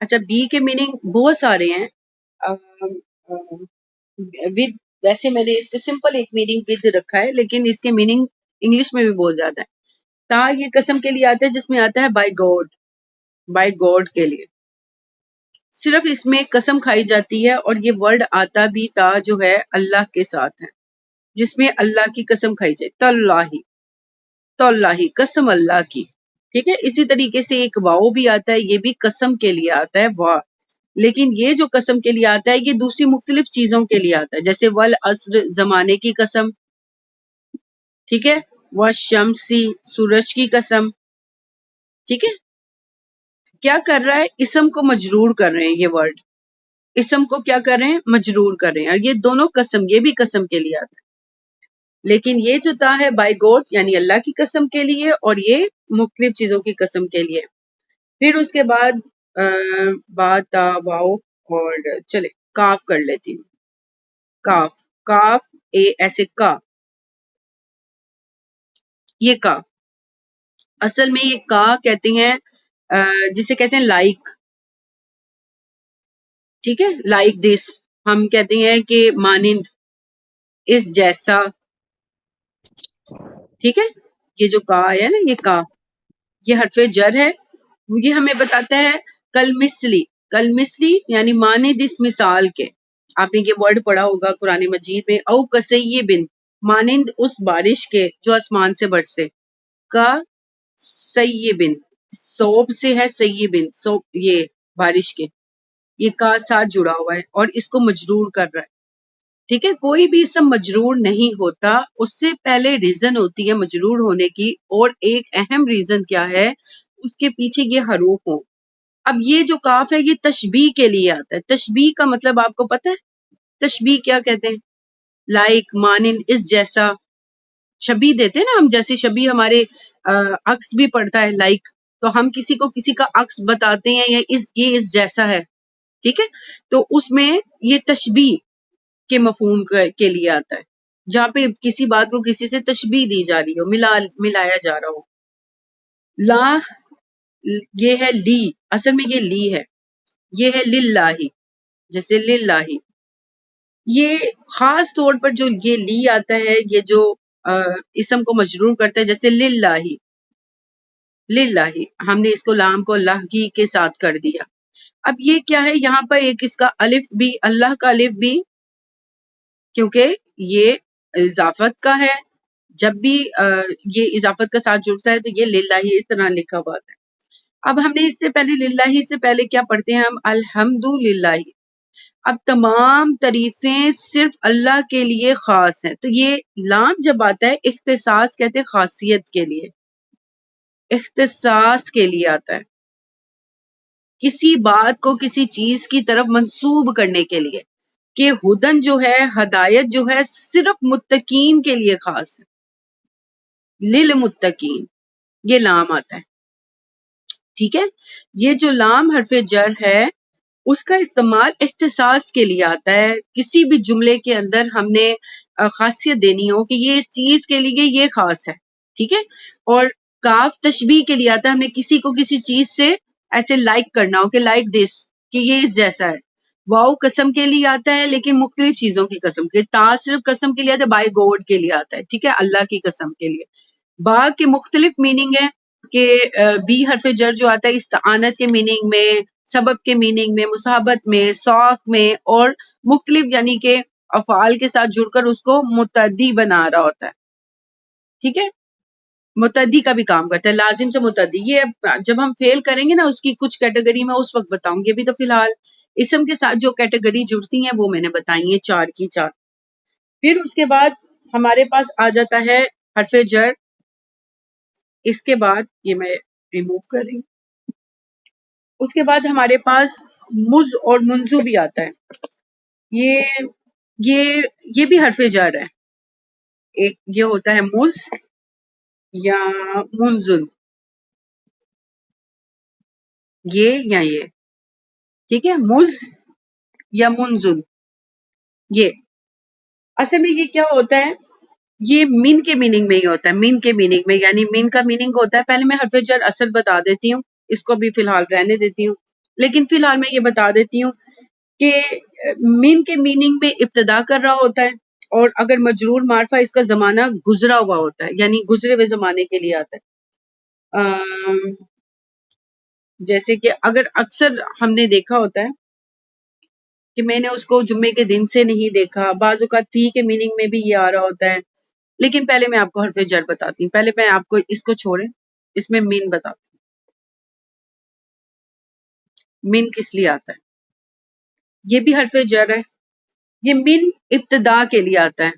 اچھا بی کے میننگ بہت سارے ہیں. ود ویسے میں نے اس کے سمپل ایک میننگ ود رکھا ہے، لیکن اس کے میننگ انگلش میں بھی بہت زیادہ ہے. تا یہ قسم کے لیے آتا ہے جس میں آتا ہے بائی گاڈ، بائی گاڈ کے لیے صرف اس میں قسم کھائی جاتی ہے، اور یہ ورڈ آتا بھی تا جو ہے اللہ کے ساتھ ہے، جس میں اللہ کی قسم کھائی جائے. تاللہ قسم اللہ کی. ٹھیک ہے. اسی طریقے سے ایک واؤ بھی آتا ہے، یہ بھی قسم کے لیے آتا ہے وا، لیکن یہ جو قسم کے لیے آتا ہے یہ دوسری مختلف چیزوں کے لیے آتا ہے، جیسے والعصر زمانے کی قسم. ٹھیک ہے. والشمسی سورج کی قسم. ٹھیک ہے. کیا کر رہا ہے؟ اسم کو مجرور کر رہے ہیں. یہ ورڈ اسم کو کیا کر رہے ہیں؟ مجرور کر رہے ہیں، اور یہ دونوں قسم، یہ بھی قسم کے لیے آتا ہے. لیکن یہ جو تا ہے بائی گوڈ یعنی اللہ کی قسم کے لیے، اور یہ مختلف چیزوں کی قسم کے لیے. پھر اس کے بعد با تا واؤ، اور چلے کاف کر لیتی ہوں. کاف، کاف اے ایسے کا، یہ کا اصل میں یہ کا کہتے ہیں جسے کہتے ہیں لائک. ٹھیک ہے. لائک دس ہم کہتے ہیں کہ مانند، اس جیسا. ٹھیک ہے. یہ جو کا ہے نا، یہ کا یہ حرف جر ہے. یہ ہمیں بتاتا ہے کل مثلی، کل مثلی یعنی مانند اس مثال کے. آپ نے یہ ورڈ پڑھا ہوگا قرآن مجید میں، او کسیبن مانند اس بارش کے جو آسمان سے برسے. کا سیبن، صوب سے ہے سیبن، صوب یہ بارش کے، یہ کا ساتھ جڑا ہوا ہے اور اس کو مجرور کر رہا ہے. ٹھیک ہے. کوئی بھی اسم مجرور نہیں ہوتا، اس سے پہلے ریزن ہوتی ہے مجرور ہونے کی، اور ایک اہم ریزن کیا ہے؟ اس کے پیچھے یہ حروف ہوں. اب یہ جو کاف ہے یہ تشبیہ کے لیے آتا ہے. تشبیہ کا مطلب آپ کو پتہ ہے؟ تشبیہ کیا کہتے ہیں؟ لائک، مانند، اس جیسا. شبیہ دیتے ہیں نا ہم، جیسے شبیہ ہمارے عکس بھی پڑتا ہے لائک، تو ہم کسی کو کسی کا عکس بتاتے ہیں، یا یہ اس جیسا ہے. ٹھیک ہے. تو اس میں یہ تشبیہ کے مفہوم کے لیے آتا ہے، جہاں پہ کسی بات کو کسی سے تشبیہ دی جا رہی ہو، ملایا جا رہا ہو. لا یہ ہے لی، اصل میں یہ لی ہے. یہ ہے للہ، جیسے للہ. یہ خاص طور پر جو یہ لی آتا ہے، یہ جو اسم کو مجرور کرتا ہے، جیسے للہ، للہ ہم نے اس کو لام کو اللہ ہی کے ساتھ کر دیا. اب یہ کیا ہے؟ یہاں پر ایک اس کا الف بھی، اللہ کا الف بھی، کیونکہ یہ اضافت کا ہے. جب بھی یہ اضافت کا ساتھ جڑتا ہے تو یہ للہ اس طرح لکھا ہوا ہے. اب ہم نے اس سے پہلے للہ سے پہلے کیا پڑھتے ہیں ہم؟ الحمدللہ. اب تمام تعریفیں صرف اللہ کے لیے خاص ہیں. تو یہ لام جب آتا ہے اختصاص کہتے ہیں، خاصیت کے لیے، اختصاص کے لیے آتا ہے، کسی بات کو کسی چیز کی طرف منسوب کرنے کے لیے، کہ ہدن جو ہے، ہدایت جو ہے صرف متقین کے لیے خاص ہے، للمتقین. یہ لام آتا ہے. ٹھیک ہے. یہ جو لام حرف جر ہے اس کا استعمال اختصاص کے لیے آتا ہے. کسی بھی جملے کے اندر ہم نے خاصیت دینی ہو کہ یہ اس چیز کے لیے یہ خاص ہے. ٹھیک ہے. اور کاف تشبیہ کے لیے آتا ہے، ہم نے کسی کو کسی چیز سے ایسے لائک کرنا ہو کہ لائک دس، کہ یہ اس جیسا ہے. واؤ قسم کے لیے آتا ہے، لیکن مختلف چیزوں کی قسم کے. تا صرف قسم کے لیے آتا ہے، بائی گوڈ کے لیے آتا ہے. ٹھیک ہے. اللہ کی قسم کے لیے. با کے مختلف میننگ ہے، کہ بی حرف جر جو آتا ہے استعانت کے میننگ میں، سبب کے میننگ میں، مصاحبت میں، سوق میں، اور مختلف یعنی کہ افعال کے ساتھ جڑ کر اس کو متعدی بنا رہا ہوتا ہے. ٹھیک ہے. متعدی کا بھی کام کرتا ہے، لازم سے متعدی. یہ جب ہم فیل کریں گے نا اس کی کچھ کیٹیگری میں اس وقت بتاؤں گی. ابھی تو فی الحال اسم کے ساتھ جو کیٹیگری جڑتی ہیں وہ میں نے بتائی ہیں، 4 کی 4. پھر اس کے بعد ہمارے پاس آ جاتا ہے حرف جر. اس کے بعد یہ میں ریموو کر رہی ہوں. اس کے بعد ہمارے پاس مز اور منزو بھی آتا ہے. یہ بھی حرف جر ہے. ایک یہ ہوتا ہے مز یا منزن، یہ. ٹھیک ہے. مز یا منزن. یہ اصل میں یہ کیا ہوتا ہے؟ یہ من کے میننگ میں ہی ہوتا ہے. من کے میننگ میں، یعنی من کا میننگ ہوتا ہے، پہلے میں حرف جر اصل بتا دیتی ہوں، اس کو بھی فی الحال رہنے دیتی ہوں. لیکن فی الحال میں یہ بتا دیتی ہوں کہ من کے میننگ میں ابتدا کر رہا ہوتا ہے، اور اگر مجرور معرفہ اس کا زمانہ گزرا ہوا ہوتا ہے، یعنی گزرے ہوئے زمانے کے لیے آتا ہے۔ جیسے کہ اگر اکثر ہم نے دیکھا ہوتا ہے کہ میں نے اس کو جمعے کے دن سے نہیں دیکھا، بعض اوقات فی کے میننگ میں بھی یہ آ رہا ہوتا ہے، لیکن پہلے میں آپ کو حرف جر بتاتی ہوں۔ پہلے میں آپ کو اس کو چھوڑیں، اس میں من بتاتی ہوں، من کس لیے آتا ہے۔ یہ بھی حرف جر ہے، یہ من ابتدا کے لیے آتا ہے۔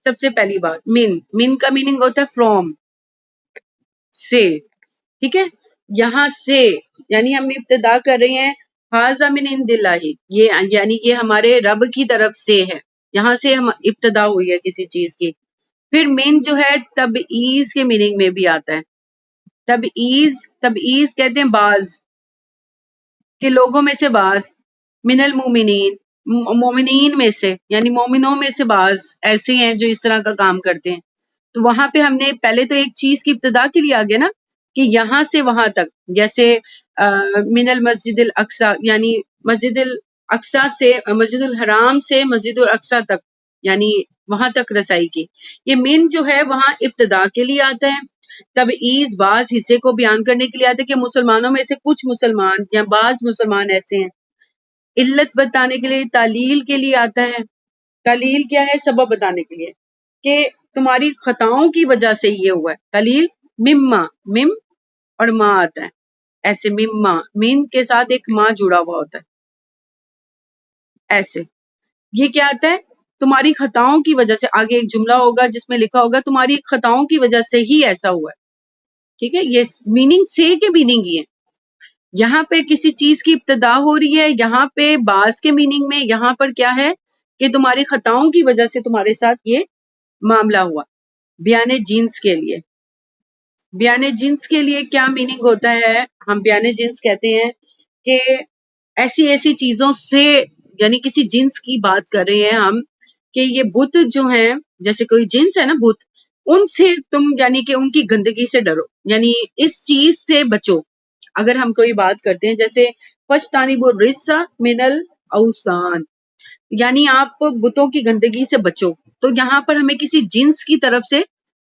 سب سے پہلی بات، من کا میننگ ہوتا ہے فرام، سے، ٹھیک ہے، یہاں سے، یعنی ہم ابتدا کر رہے ہیں، ھذا من عند اللہ، یہ یعنی یہ ہمارے رب کی طرف سے ہے، یہاں سے ہم ابتدا ہوئی ہے کسی چیز کی۔ پھر من جو ہے تبعیض کے میننگ میں بھی آتا ہے۔ تبعیض کہتے ہیں بعض، کہ لوگوں میں سے بعض، من المومنین، مومنین میں سے، یعنی مومنوں میں سے بعض ایسے ہیں جو اس طرح کا کام کرتے ہیں۔ تو وہاں پہ ہم نے پہلے تو ایک چیز کی ابتدا کے لیے آگے نا، کہ یہاں سے وہاں تک، جیسے من المسجد الاقصی، یعنی مسجد الاقصی سے، مسجد الحرام سے مسجد الاقصی تک، یعنی وہاں تک رسائی کی۔ یہ من جو ہے وہاں ابتدا کے لیے آتا ہے۔ تبعیض بعض حصے کو بیان کرنے کے لیے آتا ہے، کہ مسلمانوں میں سے کچھ مسلمان یا بعض مسلمان ایسے ہیں۔ علت بتانے کے لیے، تعلیل کے لیے آتا ہے۔ تعلیل کیا ہے؟ سبب بتانے کے لیے، کہ تمہاری خطاؤں کی وجہ سے یہ ہوا ہے۔ تعلیل مما، مم اور ما آتا ہے، ایسے مما، مین کے ساتھ ایک ما جڑا ہوا ہوتا ہے، ایسے۔ یہ کیا آتا ہے؟ تمہاری خطاؤں کی وجہ سے، آگے ایک جملہ ہوگا جس میں لکھا ہوگا تمہاری خطاؤں کی وجہ سے ہی ایسا ہوا ہے، ٹھیک ہے۔ یہ میننگ سے کے میننگ ہی ہے۔ یہاں پہ کسی چیز کی ابتدا ہو رہی ہے، یہاں پہ بعض کے میننگ میں، یہاں پر کیا ہے کہ تمہاری خطاؤں کی وجہ سے تمہارے ساتھ یہ معاملہ ہوا۔ بیان جنس کے لیے، بیان جنس کے لیے کیا میننگ ہوتا ہے؟ ہم بیان جنس کہتے ہیں کہ ایسی ایسی چیزوں سے، یعنی کسی جنس کی بات کر رہے ہیں ہم، کہ یہ بت جو ہیں، جیسے کوئی جنس ہے نا بت، ان سے تم یعنی کہ ان کی گندگی سے ڈرو، یعنی اس چیز سے بچو۔ اگر ہم کوئی بات کرتے ہیں جیسے فَاجْتَنِبُوا الرِّجْسَ مِنَ الْأَوْثَانِ، یعنی آپ بتوں کی گندگی سے بچو، تو یہاں پر ہمیں کسی جنس کی طرف سے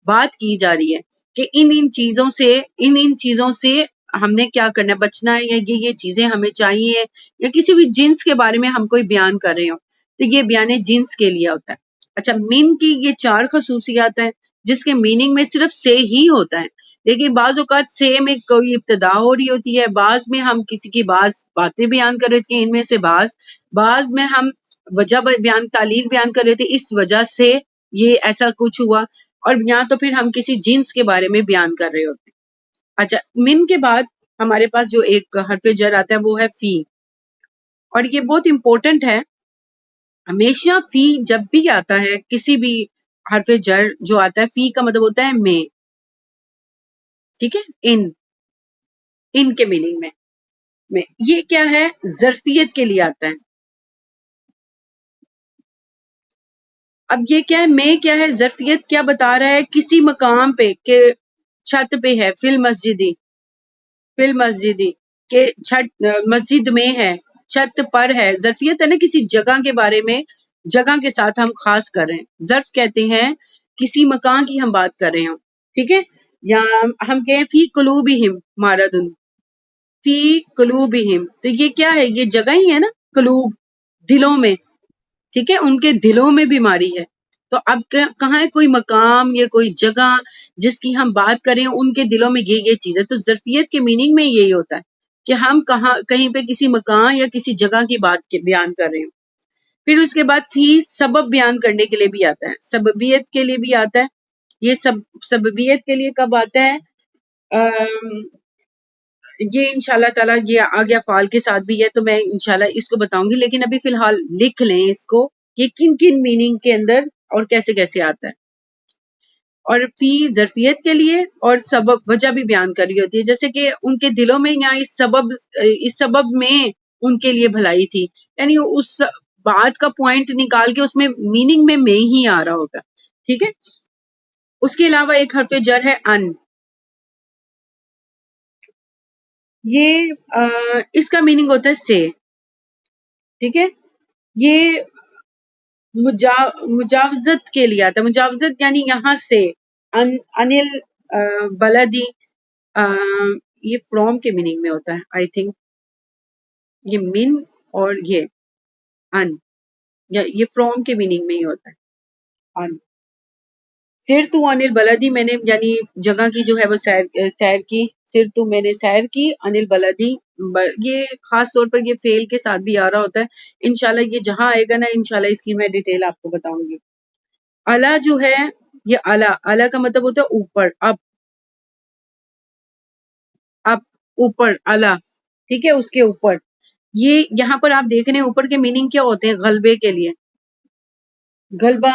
بات کی جا رہی ہے کہ ان چیزوں سے ہم نے کیا کرنا ہے، بچنا ہے، یا یہ چیزیں ہمیں چاہیے، یا کسی بھی جنس کے بارے میں ہم کوئی بیان کر رہے ہوں تو یہ بیان جنس کے لیے ہوتا ہے۔ اچھا، من کی یہ 4 خصوصیات ہیں جس کے میننگ میں صرف سے ہی ہوتا ہے، لیکن بعض اوقات سے میں کوئی ابتدا ہو رہی ہوتی ہے، بعض میں ہم کسی کی بعض باتیں بیان کر رہے تھے، ان میں سے بعض میں ہم وجہ بیان، تعلیل بیان کر رہے تھے، اس وجہ سے یہ ایسا کچھ ہوا، اور یہاں تو پھر ہم کسی جنس کے بارے میں بیان کر رہے ہوتے ہیں۔ اچھا، من کے بعد ہمارے پاس جو ایک حرف جر آتا ہے وہ ہے فی، اور یہ بہت امپورٹنٹ ہے۔ ہمیشہ فی جب بھی آتا ہے، کسی بھی حرف جر جو آتا ہے، فی کا مطلب ہوتا ہے میں، ٹھیک ہے، ان کے میننگ میں یہ کیا ہے؟ ظرفیت کے لیے آتا ہے۔ اب یہ کیا ہے؟ میں کیا ہے؟ ظرفیت کیا بتا رہا ہے؟ کسی مقام پہ، کہ چھت پہ ہے، فی المسجدی، کہ چھت مسجد میں ہے، چھت پر ہے۔ ظرفیت ہے نا، کسی جگہ کے بارے میں، جگہ کے ساتھ ہم خاص کر رہے ہیں۔ ظرف کہتے ہیں کسی مکان کی ہم بات کر رہے ہوں، ٹھیک ہے۔ یا ہم کہیں فی قلوبہم مرض، فی قلوبہم، تو یہ کیا ہے؟ یہ جگہ ہی ہے نا، قلوب، دلوں میں، ٹھیک ہے، ان کے دلوں میں بیماری ہے۔ تو اب کہاں ہے کوئی مقام یا کوئی جگہ جس کی ہم بات کریں، ان کے دلوں میں یہ چیز ہے۔ تو ظرفیت کے میننگ میں یہی ہوتا ہے کہ ہم کہیں پہ کسی مکان یا کسی جگہ کی بات بیان کر رہے ہوں۔ پھر اس کے بعد فی سبب بیان کرنے کے لیے بھی آتا ہے، سببیت کے لیے بھی آتا ہے۔ یہ سببیت کے لیے کب آتا ہے؟ یہ انشاءاللہ تعالیٰ یہ آگے افعال کے ساتھ بھی ہے، تو میں انشاءاللہ اس کو بتاؤں گی، لیکن ابھی فی الحال لکھ لیں اس کو کہ کن کن میننگ کے اندر اور کیسے کیسے آتا ہے۔ اور فی ظرفیت کے لیے، اور سبب وجہ بھی بیان کر رہی ہوتی ہے، جیسے کہ ان کے دلوں میں، یا اس سبب میں ان کے لیے بھلائی تھی، یعنی اس بات کا پوائنٹ نکال کے اس میں میننگ میں ہی آ رہا ہوگا، ٹھیک ہے۔ اس کے علاوہ ایک حرف جر ہے ان، یہ اس کا میننگ ہوتا ہے سے، ٹھیک ہے. یہ مجاوزت کے لیے آتا ہے. مجاوزت یعنی یہاں سے. انل بلدی، یہ فرام کے میننگ میں ہوتا ہے آئی تھنک. یہ من اور یہ ان، یہ فرام کے میننگ میں ہی ہوتا ہے. ان سر تو انل بلدی، میں نے یعنی جگہ کی جو ہے وہ سیر کی. سر تو میں نے سیر کی، انل بلدی. یہ خاص طور پر یہ فعل کے ساتھ بھی آ رہا ہوتا ہے. انشاءاللہ یہ جہاں آئے گا نا انشاءاللہ اس کی میں ڈیٹیل آپ کو بتاؤں گی. اعلیٰ جو ہے، یہ اعلیٰ کا مطلب ہوتا ہے اوپر، اب اوپر اعلیٰ، ٹھیک ہے، اس کے اوپر. یہ یہاں پر آپ دیکھ رہے ہیں اوپر کے میننگ کیا ہوتے ہیں غلبے کے لیے. غلبہ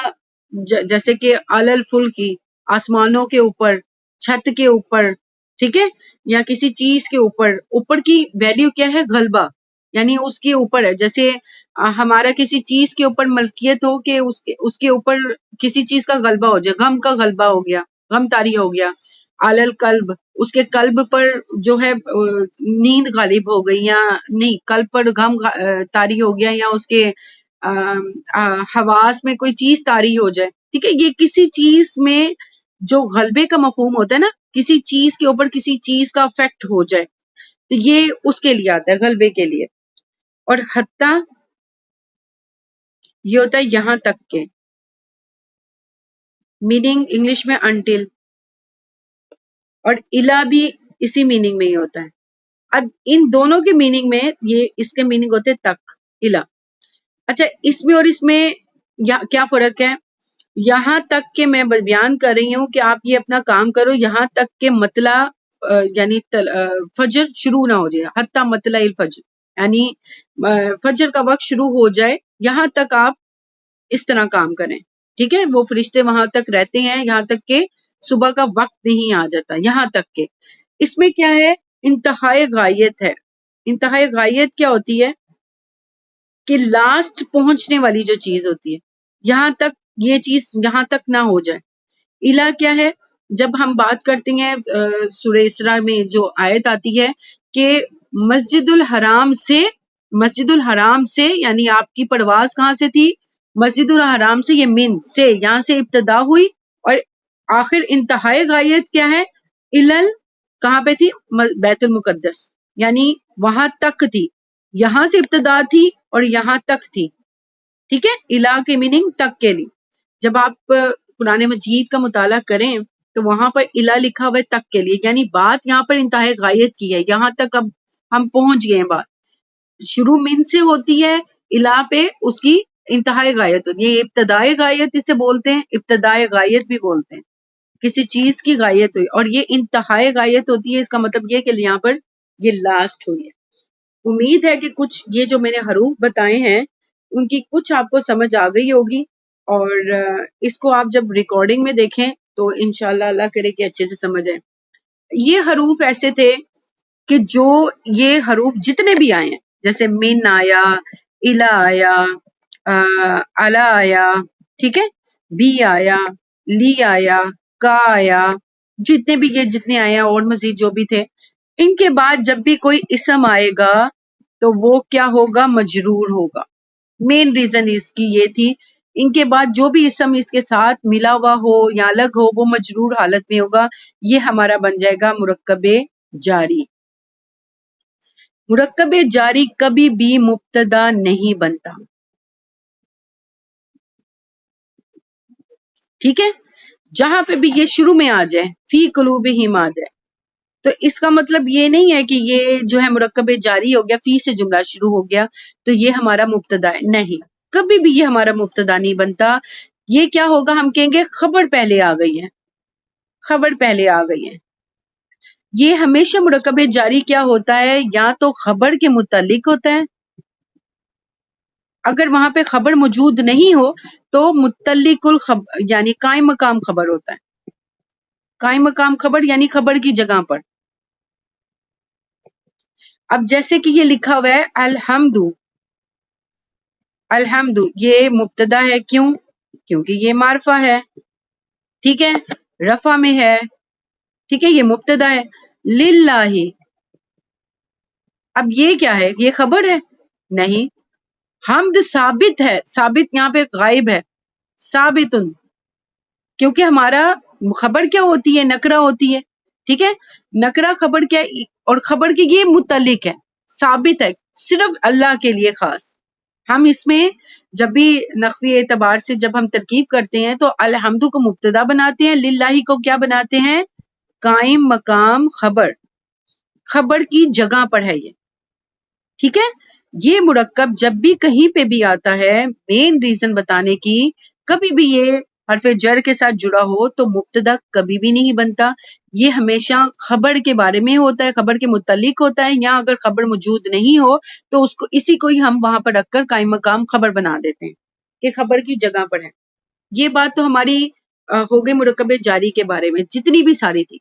جیسے کہ علل فل کی، آسمانوں کے اوپر، چھت کے اوپر، ٹھیک ہے، یا کسی چیز کے اوپر. اوپر کی ویلیو کیا ہے؟ غلبہ، یعنی اس کے اوپر ہے. جیسے ہمارا کسی چیز کے اوپر ملکیت ہو کہ اس کے اوپر کسی چیز کا غلبہ ہو جائے. غم کا غلبہ ہو گیا، غم طاری ہو گیا. علل قلب، اس کے قلب پر جو ہے نیند غالب ہو گئی، یا نہیں قلب پر غم طاری ہو گیا، یا اس کے حواس میں کوئی چیز طاری ہو جائے. ٹھیک ہے، یہ کسی چیز میں جو غلبے کا مفہوم ہوتا ہے نا، کسی چیز کے اوپر کسی چیز کا افیکٹ ہو جائے، تو یہ اس کے لیے آتا ہے، غلبے کے لیے. اور حتیٰ یہ ہوتا ہے یہاں تک کے. میننگ انگلش میں انٹل، اور الا بھی اسی میننگ میں ہی ہوتا ہے. اب ان دونوں کے میننگ میں یہ اس کے میننگ ہوتے تک، الا. اچھا، اس میں اور اس میں کیا فرق ہے؟ یہاں تک کہ میں بیان کر رہی ہوں کہ آپ یہ اپنا کام کرو یہاں تک کہ مطلع یعنی فجر شروع نہ ہو جائے. حتی مطلع الفجر، یعنی فجر کا وقت شروع ہو جائے، یہاں تک آپ اس طرح کام کریں. ٹھیک ہے، وہ فرشتے وہاں تک رہتے ہیں یہاں تک کہ صبح کا وقت نہیں آ جاتا، یہاں تک کہ. اس میں کیا ہے؟ انتہائی غایت ہے. انتہائی غایت کیا ہوتی ہے؟ کہ لاسٹ پہنچنے والی جو چیز ہوتی ہے، یہاں تک یہ چیز یہاں تک نہ ہو جائے. الا کیا ہے؟ جب ہم بات کرتے ہیں سورہ اسراء میں جو آیت آتی ہے کہ مسجد الحرام سے یعنی آپ کی پرواز کہاں سے تھی؟ مسجد الحرام سے. یہ من سے، یہاں سے ابتدا ہوئی، اور آخر انتہائی غایت کیا ہے؟ الل، کہاں پہ تھی؟ بیت المقدس، یعنی وہاں تک تھی. یہاں سے ابتدا تھی اور یہاں تک تھی. ٹھیک ہے، الا کے میننگ تک کے لیے. جب آپ قرآن مجید کا مطالعہ کریں تو وہاں پر الا لکھا ہوا ہے تک کے لیے، یعنی بات یہاں پر انتہائی غایت کی ہے، یہاں تک اب ہم پہنچ گئے ہیں. بات شروع من سے ہوتی ہے، الا پہ اس کی انتہائی غایت ہوتی ہے. یہ ابتدائی غایت اسے بولتے ہیں، ابتدائی غایت بھی بولتے ہیں. کسی چیز کی غایت ہوئی، اور یہ انتہائی غایت ہوتی ہے. اس کا مطلب یہ کہ یہاں پر یہ لاسٹ ہوئی ہے. امید ہے کہ کچھ یہ جو میں نے حروف بتائے ہیں ان کی کچھ آپ کو سمجھ آ گئی ہوگی، اور اس کو آپ جب ریکارڈنگ میں دیکھیں تو انشاءاللہ اللہ کرے کہ اچھے سے سمجھ آئے. یہ حروف ایسے تھے کہ جو یہ حروف جتنے بھی آئے ہیں، جیسے من آیا، الا آیا، الا آیا، ٹھیک ہے، بی آیا، لی آیا، کا آیا، جتنے آئے ہیں اور مزید جو بھی تھے، ان کے بعد جب بھی کوئی اسم آئے گا تو وہ کیا ہوگا؟ مجرور ہوگا. مین ریزن اس کی یہ تھی، ان کے بعد جو بھی اسم اس کے ساتھ ملا ہوا ہو یا الگ ہو وہ مجرور حالت میں ہوگا. یہ ہمارا بن جائے گا مرکب جاری. مرکب جاری کبھی بھی مبتدا نہیں بنتا. ٹھیک ہے، جہاں پہ بھی یہ شروع میں آ جائے، فی قلوبہم آ جائے، تو اس کا مطلب یہ نہیں ہے کہ یہ جو ہے مرکب جاری ہو گیا، فی سے جملہ شروع ہو گیا تو یہ ہمارا مبتدا ہے. نہیں، کبھی بھی یہ ہمارا مبتدا نہیں بنتا. یہ کیا ہوگا؟ ہم کہیں گے خبر پہلے آ گئی ہے، خبر پہلے آ گئی ہے. یہ ہمیشہ مرکب جاری کیا ہوتا ہے؟ یا تو خبر کے متعلق ہوتا ہے، اگر وہاں پہ خبر موجود نہیں ہو تو متعلق یعنی قائم مقام خبر ہوتا ہے. قائم مقام خبر یعنی خبر کی جگہ پر. اب جیسے کہ یہ لکھا ہوا ہے الحمد، الحمد یہ مبتدا ہے. کیوں؟ کیونکہ یہ معرفہ ہے، ٹھیک ہے، رفع میں ہے، ٹھیک ہے، یہ مبتدا ہے. للہ، اب یہ کیا ہے؟ یہ خبر ہے؟ نہیں. حمد ثابت ہے، ثابت یہاں پہ غائب ہے، ثابتن، کیونکہ ہمارا خبر کیا ہوتی ہے؟ نکرہ ہوتی ہے. ٹھیک ہے، نکرہ خبر کیا ہے؟ اور خبر کے یہ متعلق ہے، ثابت ہے، صرف اللہ کے لیے خاص. ہم اس میں جب بھی نحوی اعتبار سے جب ہم ترکیب کرتے ہیں تو الحمد کو مبتدا بناتے ہیں، للہ کو کیا بناتے ہیں؟ قائم مقام خبر، خبر کی جگہ پر ہے یہ. ٹھیک ہے، یہ مرکب جب بھی کہیں پہ بھی آتا ہے، مین ریزن بتانے کی، کبھی بھی یہ حرف جر کے ساتھ جڑا ہو تو مبتدا کبھی بھی نہیں بنتا. یہ ہمیشہ خبر کے بارے میں ہوتا ہے، خبر کے متعلق ہوتا ہے، یا اگر خبر موجود نہیں ہو تو اس کو اسی کو ہی ہم وہاں پر رکھ کر قائم مقام خبر بنا دیتے ہیں کہ خبر کی جگہ پر ہے. یہ بات تو ہماری ہو گئی مرکب جاری کے بارے میں، جتنی بھی ساری تھی.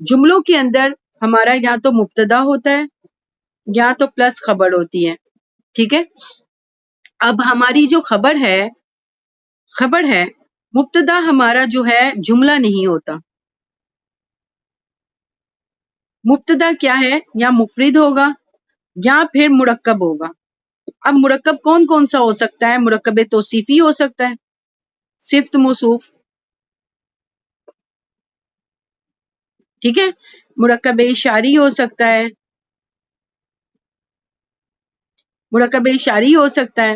جملوں کے اندر ہمارا یا تو مبتدا ہوتا ہے یا تو پلس خبر ہوتی ہے. ٹھیک ہے، اب ہماری جو خبر ہے مبتدا ہمارا جو ہے جملہ نہیں ہوتا. مبتدا کیا ہے؟ یا مفرد ہوگا یا پھر مرکب ہوگا. اب مرکب کون کون سا ہو سکتا ہے؟ مرکب توصیفی ہو سکتا ہے، صفت موصوف. ٹھیک ہے، مرکب اشاری ہو سکتا ہے، مرکب اشاری ہو سکتا ہے.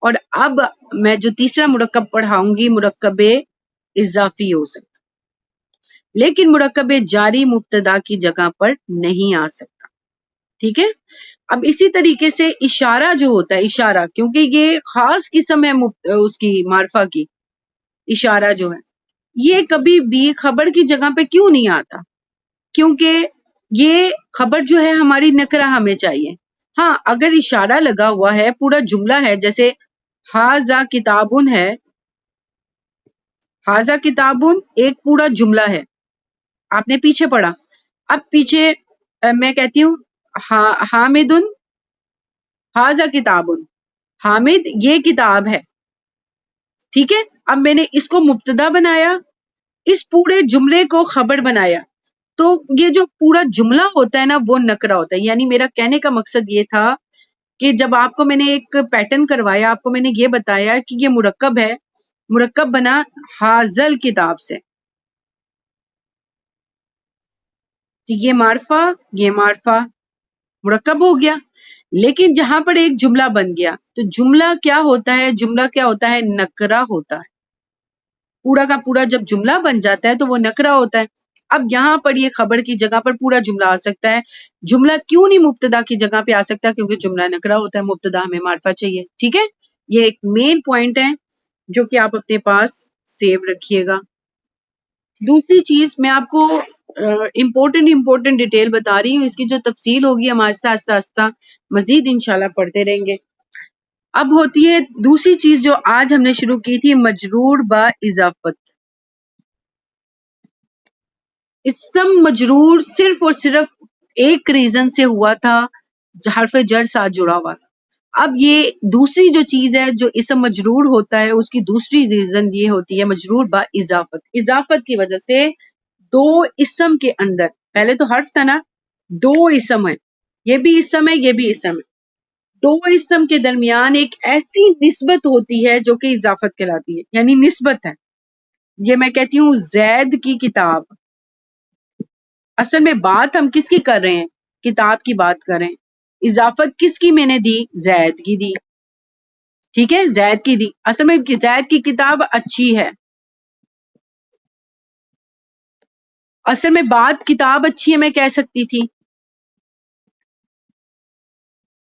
اور اب میں جو تیسرا مرکب پڑھاؤں گی مرکب اضافی ہو سکتا ہے، لیکن مرکب جاری مبتدا کی جگہ پر نہیں آ سکتا. ٹھیک ہے، اب اسی طریقے سے اشارہ جو ہوتا ہے، اشارہ کیونکہ یہ خاص قسم ہے اس کی معرفہ کی، اشارہ جو ہے یہ کبھی بھی خبر کی جگہ پہ کیوں نہیں آتا؟ کیونکہ یہ خبر جو ہے ہماری نکرہ ہمیں چاہیے. ہاں اگر اشارہ لگا ہوا ہے، پورا جملہ ہے، جیسے ہاذا کتابن ہے، ہاذا کتابن ایک پورا جملہ ہے، آپ نے پیچھے پڑھا. اب پیچھے میں کہتی ہوں حامدن ہاذا کتابن، حامد یہ کتاب ہے. ٹھیک ہے، اب میں نے اس کو مبتدا بنایا، اس پورے جملے کو خبر بنایا، تو یہ جو پورا جملہ ہوتا ہے نا وہ نکرہ ہوتا ہے. یعنی میرا کہنے کا مقصد یہ تھا کہ جب آپ کو میں نے ایک پیٹرن کروایا، آپ کو میں نے یہ بتایا کہ یہ مرکب ہے، مرکب بنا حاضل کتاب سے، یہ معرفہ مرکب ہو گیا. لیکن جہاں پر ایک جملہ بن گیا تو جملہ کیا ہوتا ہے؟ جملہ کیا ہوتا ہے؟ نکرہ ہوتا ہے. پورا کا پورا جب جملہ بن جاتا ہے تو وہ نکرہ ہوتا ہے. اب یہاں پر یہ خبر کی جگہ پر پورا جملہ آ سکتا ہے. جملہ کیوں نہیں مبتدا کی جگہ پہ آ سکتا؟ کیونکہ جملہ نکرہ ہوتا ہے، مبتدا ہمیں معرفہ چاہیے. ٹھیک ہے، یہ ایک مین پوائنٹ ہے جو کہ آپ اپنے پاس سیو رکھیے گا. دوسری چیز میں آپ کو امپورٹنٹ ڈیٹیل بتا رہی ہوں، اس کی جو تفصیل ہوگی ہم آہستہ مزید انشاءاللہ پڑھتے رہیں گے. اب ہوتی ہے دوسری چیز جو آج ہم نے شروع کی تھی، مجرور با اضافت. اسم مجرور صرف اور صرف ایک ریزن سے ہوا تھا، حرف جر ساتھ جڑا ہوا تھا. اب یہ دوسری جو چیز ہے جو اسم مجرور ہوتا ہے، اس کی دوسری ریزن یہ ہوتی ہے مجرور با اضافت. اضافت کی وجہ سے دو اسم کے اندر، پہلے تو حرف تھا نا، دو اسم ہے، یہ بھی اسم ہے یہ بھی اسم ہے، دو اسم کے درمیان ایک ایسی نسبت ہوتی ہے جو کہ اضافت کہلاتی ہے. یعنی نسبت ہے. یہ میں کہتی ہوں زید کی کتاب، اصل میں بات ہم کس کی کر رہے ہیں؟ کتاب کی بات کر رہے ہیں. اضافت کس کی میں نے دی؟ زید کی دی. ٹھیک ہے، زید کی دی. اصل میں زید کی کتاب اچھی ہے، اصل میں بات کتاب اچھی ہے میں کہہ سکتی تھی،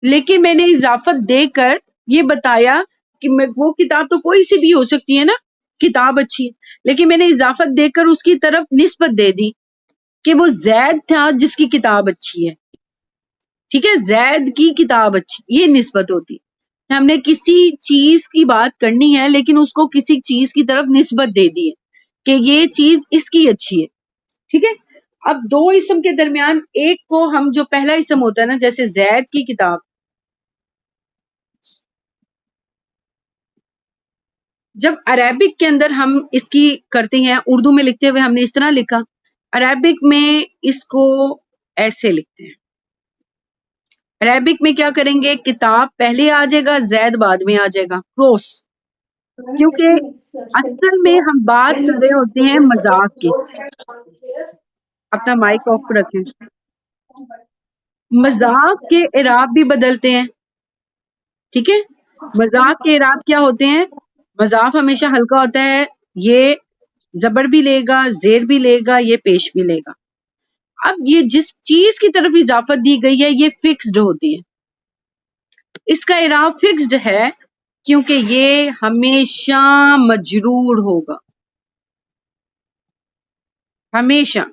لیکن میں نے اضافت دے کر یہ بتایا کہ وہ کتاب تو کوئی سی بھی ہو سکتی ہے نا، کتاب اچھی، لیکن میں نے اضافت دے کر اس کی طرف نسبت دے دی کہ وہ زید تھا جس کی کتاب اچھی ہے. ٹھیک ہے، زید کی کتاب اچھی، یہ نسبت ہوتی. ہم نے کسی چیز کی بات کرنی ہے لیکن اس کو کسی چیز کی طرف نسبت دے دی ہے کہ یہ چیز اس کی اچھی ہے. ٹھیک ہے، اب دو اسم کے درمیان ایک کو ہم جو پہلا اسم ہوتا ہے نا، جیسے زید کی کتاب، جب عربک کے اندر ہم اس کی کرتے ہیں، اردو میں لکھتے ہوئے ہم نے اس طرح لکھا، عربک میں اس کو ایسے لکھتے ہیں، عربک میں کیا کریں گے؟ کتاب پہلے آ جائے گا، زید بعد میں آ جائے گا، کروس. کیونکہ اصل میں ہم بات کر رہے ہوتے ہیں مذاق کی. اپنا مائک آف رکھیں. مذاق کے اعراب بھی بدلتے ہیں، ٹھیک ہے. مذاق کے اعراب کیا ہوتے ہیں؟ مضاف ہمیشہ ہلکا ہوتا ہے، یہ زبر بھی لے گا، زیر بھی لے گا، یہ پیش بھی لے گا. اب یہ جس چیز کی طرف اضافت دی گئی ہے یہ فکسڈ ہوتی ہے، اس کا اعراب فکسڈ ہے کیونکہ یہ ہمیشہ مجرور ہوگا، ہمیشہ.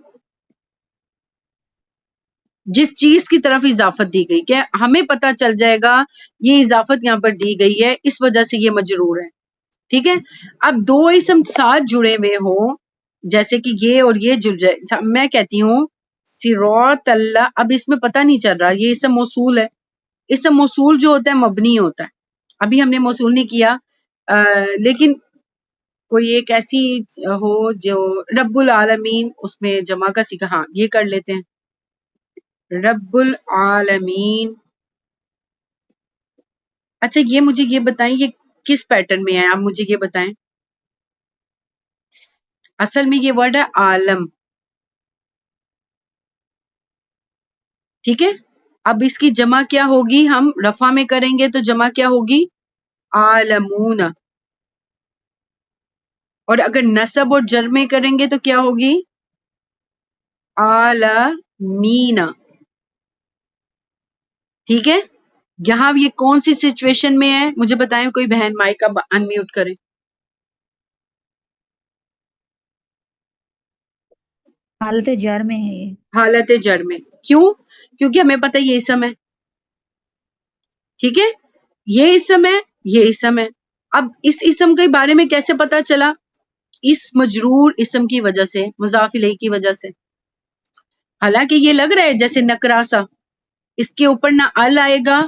جس چیز کی طرف اضافت دی گئی، کہ ہمیں پتہ چل جائے گا یہ اضافت یہاں پر دی گئی ہے اس وجہ سے یہ مجرور ہے، ٹھیک ہے. اب دو اسم ساتھ جڑے ہوئے ہوں، جیسے کہ یہ اور یہ جڑ جائے، میں کہتی ہوں صراط اللہ، اب اس میں پتہ نہیں چل رہا یہ اسم موصول ہے. اسم موصول جو ہوتا ہے مبنی ہوتا ہے، ابھی ہم نے موصول نہیں کیا، لیکن کوئی ایک ایسی ہو جو رب العالمین، اس میں جمع کا سیکھا، ہاں یہ کر لیتے ہیں رب العالمین. اچھا یہ مجھے یہ بتائیں یہ کس پیٹرن میں ہے، آپ مجھے یہ بتائیں. اصل میں یہ ورڈ ہے عالم، ٹھیک ہے. اب اس کی جمع کیا ہوگی؟ ہم رفع میں کریں گے تو جمع کیا ہوگی؟ عالمون. اور اگر نصب اور جر میں کریں گے تو کیا ہوگی؟ عالمین. ٹھیک ہے. یہاں یہ کون سی سچویشن میں ہے مجھے بتائیں، کوئی بہن مائک کا ان میوٹ کریں. حالت جر میں ہے یہ. حالت جر میں. کیوں؟ کیونکہ ہمیں پتہ یہ اسم ہے، ٹھیک ہے. یہ اسم ہے، یہ اسم ہے. اب اس اسم کے بارے میں کیسے پتا چلا؟ اس مجرور اسم کی وجہ سے، مضاف الیہ کی وجہ سے. حالانکہ یہ لگ رہا ہے جیسے نکرا سا، اس کے اوپر نہ ال آئے گا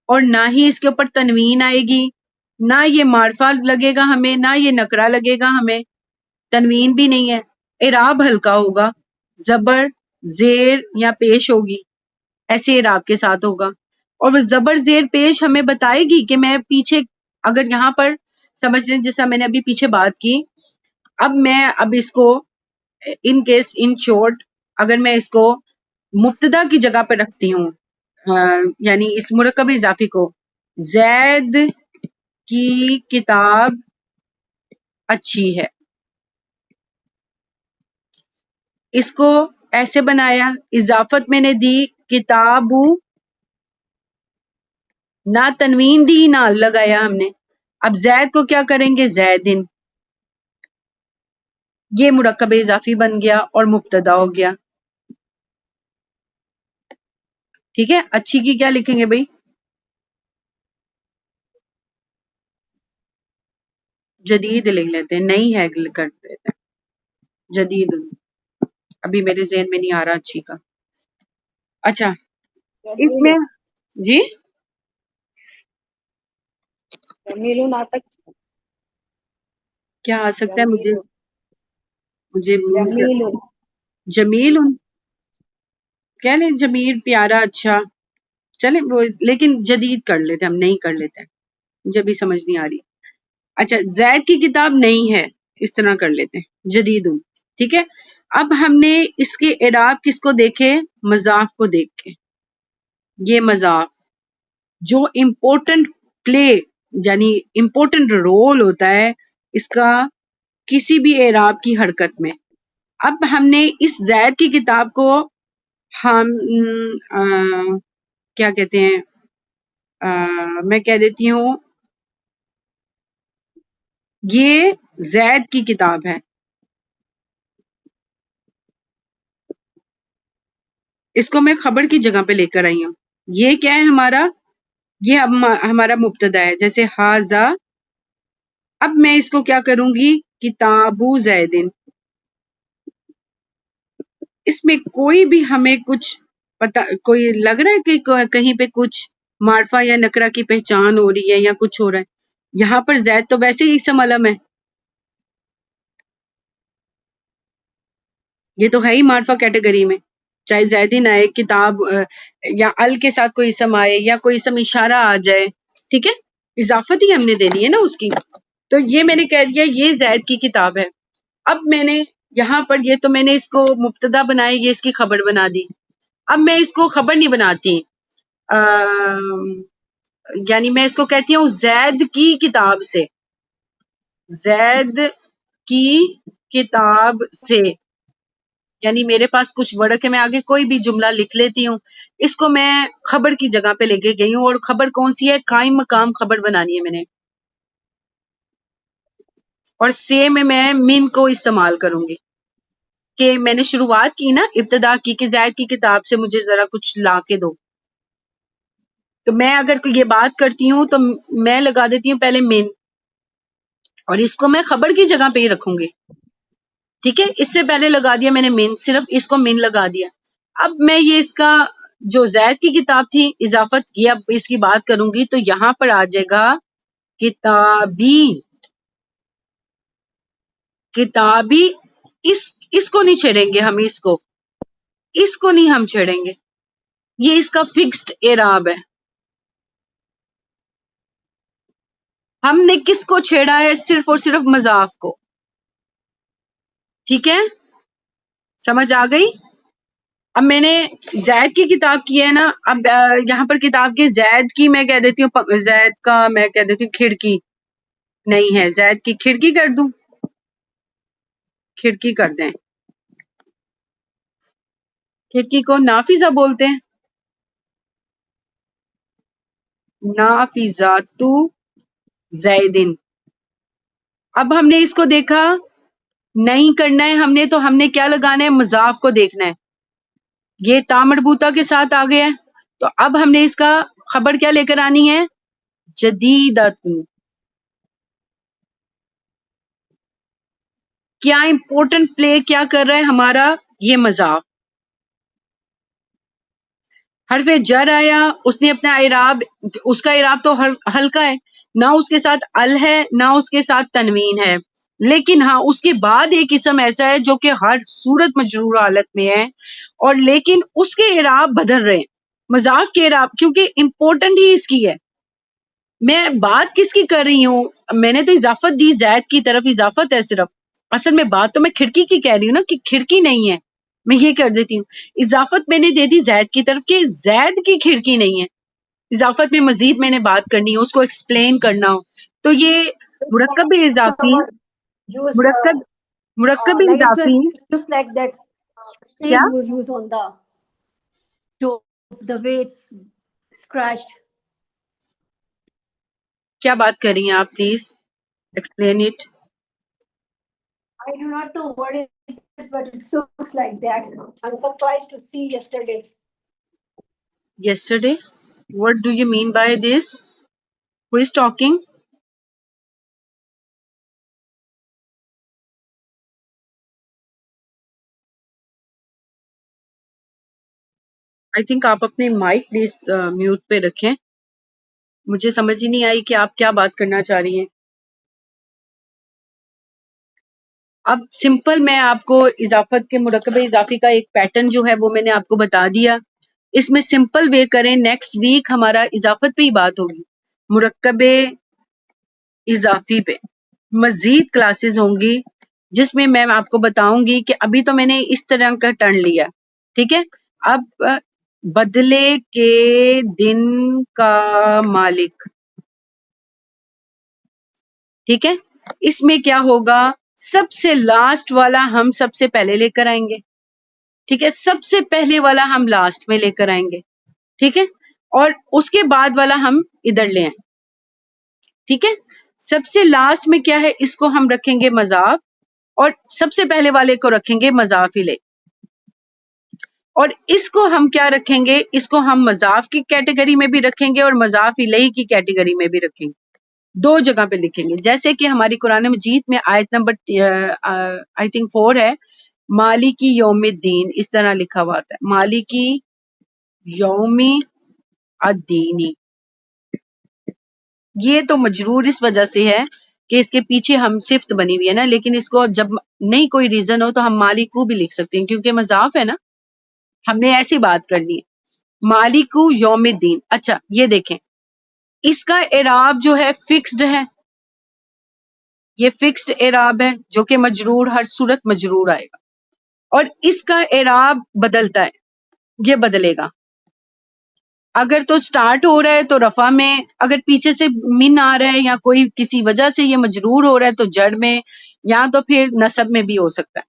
اور نہ ہی اس کے اوپر تنوین آئے گی، نہ یہ معرفہ لگے گا ہمیں، نہ یہ نکرا لگے گا ہمیں، تنوین بھی نہیں ہے. اعراب ہلکا ہوگا، زبر زیر یا پیش ہوگی، ایسے اعراب کے ساتھ ہوگا. اور وہ زبر زیر پیش ہمیں بتائے گی کہ میں پیچھے، اگر یہاں پر سمجھ لیں جیسا میں نے ابھی پیچھے بات کی، اب اس کو ان کیس ان شورٹ اگر میں اس کو مبتدا کی جگہ پہ رکھتی ہوں، یعنی اس مرکب اضافی کو، زید کی کتاب اچھی ہے، اس کو ایسے بنایا، اضافت میں نے دی کتاب، نہ تنوین دی نہ لگایا ہم نے. اب زید کو کیا کریں گے؟ زیدن. یہ مرکب اضافی بن گیا اور مبتدا ہو گیا، ٹھیک ہے. اچھی کی کیا لکھیں گے بھائی؟ جدید لکھ لیتے ہیں، نئی ہے کر دیتے ہیں جدید. ابھی میرے ذہن میں نہیں آ رہا اچھی کا. اچھا اس میں جی کیا آ سکتا ہے؟ مجھے جمیل کہہ لیں، جمیل پیارا، اچھا چلیں وہ، لیکن جدید کر لیتے، ہم نہیں کر لیتے، مجھے بھی سمجھ نہیں آ رہی. اچھا زید کی کتاب نہیں ہے، اس طرح کر لیتے ہیں جدید، ٹھیک ہے. اب ہم نے اس کے اعراب کس کو دیکھے؟ مضاف کو دیکھ کے. یہ مضاف جو امپورٹنٹ پلے یعنی امپورٹنٹ رول ہوتا ہے اس کا کسی بھی اعراب کی حرکت میں. اب ہم نے اس زید کی کتاب کو ہم کیا کہتے ہیں، میں کہہ دیتی ہوں یہ زید کی کتاب ہے، اس کو میں خبر کی جگہ پہ لے کر آئی ہوں. یہ کیا ہے ہمارا؟ یہ ہمارا مبتدا ہے، جیسے ہاذا. اب میں اس کو کیا کروں گی؟ کتابو زیدن. اس میں کوئی بھی ہمیں کچھ پتا، کوئی لگ رہا ہے کہ کہیں پہ کچھ معرفہ یا نکرہ کی پہچان ہو رہی ہے یا کچھ ہو رہا ہے؟ یہاں پر زید تو ویسے ہی اسم علم ہے، یہ تو ہے ہی معرفہ کیٹیگری میں. چاہے زیدین آئے کتاب یا ال کے ساتھ کوئی اسم آئے یا کوئی اسم اشارہ آ جائے، ٹھیک ہے، اضافت ہی ہم نے دینی ہے نا اس کی. تو یہ میں نے کہہ دیا یہ زید کی کتاب ہے. اب میں نے یہاں پر یہ تو میں نے اس کو مبتدا بنائی، یہ اس کی خبر بنا دی. اب میں اس کو خبر نہیں بناتی، یعنی میں اس کو کہتی ہوں زید کی کتاب سے، زید کی کتاب سے، یعنی میرے پاس کچھ ورڈ ہے، میں آگے کوئی بھی جملہ لکھ لیتی ہوں، اس کو میں خبر کی جگہ پہ لے کے گئی ہوں. اور خبر کون سی ہے؟ قائم مقام خبر بنانی ہے میں نے. اور سے میں من کو استعمال کروں گی کہ میں نے شروعات کی نا، ابتدا کی کہ زید کی کتاب سے مجھے ذرا کچھ لا کے دو. تو میں اگر یہ بات کرتی ہوں تو میں لگا دیتی ہوں پہلے من، اور اس کو میں خبر کی جگہ پہ ہی رکھوں گی. ٹھیک ہے، اس سے پہلے لگا دیا میں نے من، صرف اس کو من لگا دیا. اب میں یہ اس کا جو زید کی کتاب تھی اضافت کی، اب اس کی بات کروں گی تو یہاں پر آ جائے گا کتابی. کتابی اس کو نہیں چھیڑیں گے ہم، اس کو نہیں ہم چھیڑیں گے، یہ اس کا فکسڈ اعراب ہے. ہم نے کس کو چھیڑا ہے؟ صرف اور صرف مضاف کو. ٹھیک ہے، سمجھ آ گئی؟ اب میں نے زید کی کتاب کی ہے نا، اب یہاں پر کتاب کی زید کی میں کہہ دیتی ہوں، زید کا میں کہہ دیتی ہوں کھڑکی. نہیں ہے، زید کی کھڑکی کر دوں، کھڑکی کر دیں. کھڑکی کو نافذہ بولتے ہیں، نافذات زیدن. اب ہم نے اس کو دیکھا نہیں کرنا ہے ہم نے، تو ہم نے کیا لگانا ہے؟ مضاف کو دیکھنا ہے. یہ تا مربوطہ کے ساتھ آ گیا ہے، تو اب ہم نے اس کا خبر کیا لے کر آنی ہے؟ جدیدت. کیا امپورٹنٹ پلے کیا کر رہا ہے ہمارا؟ یہ مضاف. حرف جر آیا، اس نے اپنا اعراب، اس کا اعراب تو ہلکا ہے، نہ اس کے ساتھ ال ہے نہ اس کے ساتھ تنوین ہے، لیکن ہاں اس کے بعد ایک اسم ایسا ہے جو کہ ہر صورت مجرور حالت میں ہے، اور لیکن اس کے اعراب بدل رہے ہیں، مضاف کے اعراب، کیونکہ امپورٹنٹ ہی اس کی ہے. میں بات کس کی کر رہی ہوں؟ میں نے تو اضافت دی زید کی طرف، اضافت ہے صرف، اصل میں بات تو میں کھڑکی کی کہہ رہی ہوں نا، کہ کھڑکی نہیں ہے. میں یہ کر دیتی ہوں اضافت میں نے دے دی زید کی طرف کہ زید کی کھڑکی نہیں ہے. اضافت میں مزید میں نے بات کرنی ہو، اس کو ایکسپلین کرنا ہو، تو یہ مرکب اضافی، Someone use مرکب مرکب like اضافی it looks like that کیا stain you use on the stove, the way it's scratched. کیا بات کر رہی ہیں آپ؟ Please explain it. I do not know what is this, but it looks like that. I'm surprised to see yesterday. Yesterday? What do you mean by this? Who is talking? I think آپ اپنے mic please mute پہ رکھیں، مجھے سمجھ ہی نہیں آئی کہ آپ کیا بات کرنا چاہ رہی ہیں. اب سمپل میں آپ کو اضافت کے مرکب اضافی کا ایک پیٹرن جو ہے وہ میں نے آپ کو بتا دیا. اس میں سمپل وے کریں، نیکسٹ ویک ہمارا اضافت پہ ہی بات ہوگی، مرکب اضافی پہ مزید کلاسز ہوں گی، جس میں میں آپ کو بتاؤں گی کہ ابھی تو میں نے اس طرح کا ٹرن لیا، ٹھیک ہے. اب بدلے کے دن کا مالک، ٹھیک ہے، اس میں کیا ہوگا؟ سب سے لاسٹ والا ہم سب سے پہلے لے کر آئیں گے، ٹھیک ہے، سب سے پہلے والا ہم لاسٹ میں لے کر آئیں گے، ٹھیک ہے، اور اس کے بعد والا ہم ادھر لے آئیں، ٹھیک ہے. سب سے لاسٹ میں کیا ہے؟ اس کو ہم رکھیں گے مضاف، اور سب سے پہلے والے کو رکھیں گے مضاف الیہ. اور اس کو ہم کیا رکھیں گے؟ اس کو ہم مضاف کی کیٹیگری میں بھی رکھیں گے اور مضاف الیہ کی کیٹیگری میں بھی رکھیں گے، دو جگہ پہ لکھیں گے. جیسے کہ ہماری قرآن مجید میں آیت نمبر آئی تھنک 4 ہے، مالکی یوم الدین، اس طرح لکھا ہوا آتا ہے، مالکی یوم الدینی. یہ تو مجرور اس وجہ سے ہے کہ اس کے پیچھے ہم صفت بنی ہوئی ہے نا، لیکن اس کو جب نہیں کوئی ریزن ہو تو ہم مالک کو بھی لکھ سکتے ہیں کیونکہ مضاف ہے نا. ہم نے ایسی بات کرنی ہے. مالک یوم الدین. اچھا یہ دیکھیں اس کا اعراب جو ہے فکسڈ ہے، یہ فکسڈ اعراب ہے جو کہ مجرور، ہر صورت مجرور آئے گا. اور اس کا اعراب بدلتا ہے، یہ بدلے گا. اگر تو سٹارٹ ہو رہا ہے تو رفع میں، اگر پیچھے سے من آ رہا ہے یا کوئی کسی وجہ سے یہ مجرور ہو رہا ہے تو جڑ میں، یا تو پھر نصب میں بھی ہو سکتا ہے.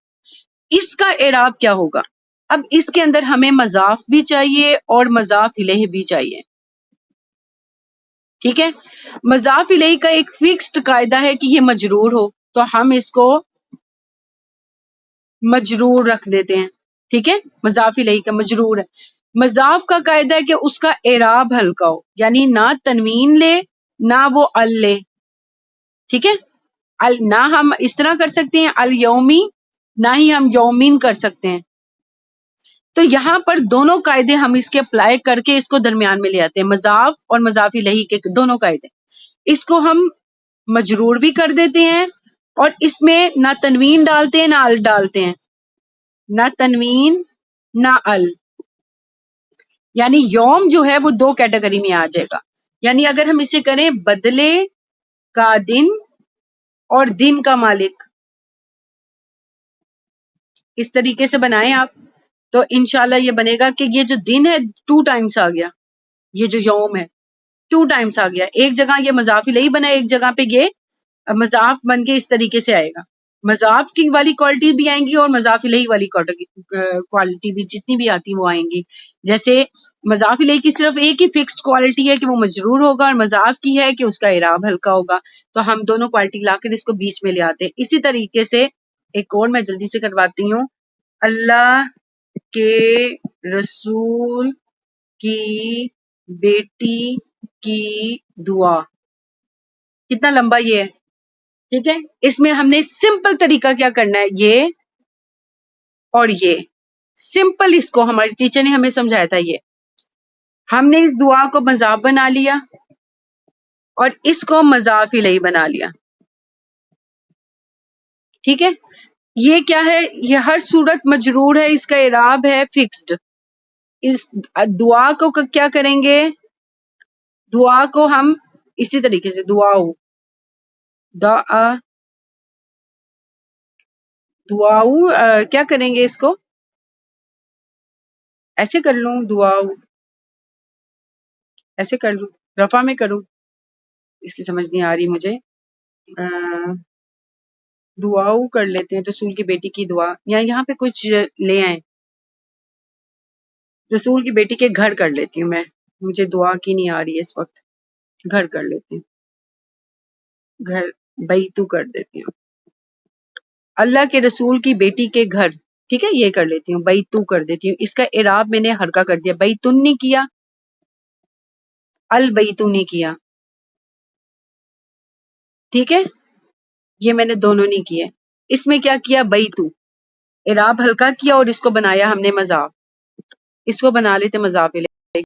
اس کا اعراب کیا ہوگا؟ اب اس کے اندر ہمیں مضاف بھی چاہیے اور مضاف الیہ بھی چاہیے. ٹھیک ہے، مضاف الیہ کا ایک فکسڈ قاعدہ ہے کہ یہ مجرور ہو، تو ہم اس کو مجرور رکھ دیتے ہیں. ٹھیک ہے، مضاف الیہ کا مجرور ہے. مضاف کا قاعدہ ہے کہ اس کا اعراب ہلکا ہو، یعنی نہ تنوین لے نہ وہ ال لے. ٹھیک ہے، نہ ہم اس طرح کر سکتے ہیں الیومی، نہ ہی ہم یومین کر سکتے ہیں. تو یہاں پر دونوں قاعدے ہم اس کے اپلائی کر کے اس کو درمیان میں لے آتے ہیں، مضاف اور مضاف الیہ کے دونوں قاعدے. اس کو ہم مجرور بھی کر دیتے ہیں اور اس میں نہ تنوین ڈالتے ہیں نہ ال ڈالتے ہیں، نہ تنوین نہ ال. یعنی یوم جو ہے وہ دو کیٹیگری میں آ جائے گا. یعنی اگر ہم اسے کریں بدلے کا دن اور دن کا مالک، اس طریقے سے بنائیں آپ تو انشاءاللہ یہ بنے گا کہ یہ جو دن ہے 2 ٹائمز آ گیا، یہ جو یوم ہے 2 ٹائمز آ گیا. ایک جگہ یہ مضاف الیہ بنا، ایک جگہ پہ یہ مضاف بن کے اس طریقے سے آئے گا. مضاف کی والی کوالٹی بھی آئیں گی اور مضاف الیہ والی کوالٹی بھی، جتنی بھی آتی وہ آئیں گی. جیسے مضاف الیہ کی صرف ایک ہی فکسڈ کوالٹی ہے کہ وہ مجرور ہوگا، اور مضاف کی ہے کہ اس کا اعراب ہلکا ہوگا. تو ہم دونوں کوالٹی لا کر اس کو بیچ میں لے آتے ہیں. اسی طریقے سے ایک اور میں جلدی سے کرواتی ہوں. اللہ کے رسول کی بیٹی کی دعا، کتنا لمبا یہ ہے. ٹھیک ہے، اس میں ہم نے سمپل طریقہ کیا کرنا ہے، یہ اور یہ سمپل، اس کو ہماری ٹیچر نے ہمیں سمجھایا تھا. یہ ہم نے اس دعا کو مضاف بنا لیا اور اس کو مضاف الیہ بنا لیا. ٹھیک ہے، یہ کیا ہے، یہ ہر صورت مجرور ہے، اس کا اعراب ہے فکسڈ. اس دعا کو کیا کریں گے، دعا کو ہم اسی طریقے سے دعاؤ کیا کریں گے، اس کو ایسے کر لوں، دعاؤ ایسے کر لوں، رفع میں کروں، اس کی سمجھ نہیں آ رہی مجھے. دعاؤ کر لیتے ہیں، رسول کی بیٹی کی دعا، یا یہاں پہ کچھ لے آئیں، رسول کی بیٹی کے گھر کر لیتی ہوں میں، مجھے دعا کی نہیں آ رہی ہے اس وقت، گھر کر لیتی ہوں، گھر بیتو کر دیتی ہوں. اللہ کے رسول کی بیٹی کے گھر، ٹھیک ہے، یہ کر لیتی ہوں، بیتو کر دیتی ہوں. اس کا اعراب میں نے حرکہ کر دیا، بیتن نہیں کیا، البیتو نہیں کیا. ٹھیک ہے، یہ میں نے دونوں نہیں کیے. اس میں کیا کیا، بیتو اعراب ہلکا کیا اور اس کو بنایا ہم نے مضاف. اس کو بنا لیتے مضاف الیہ.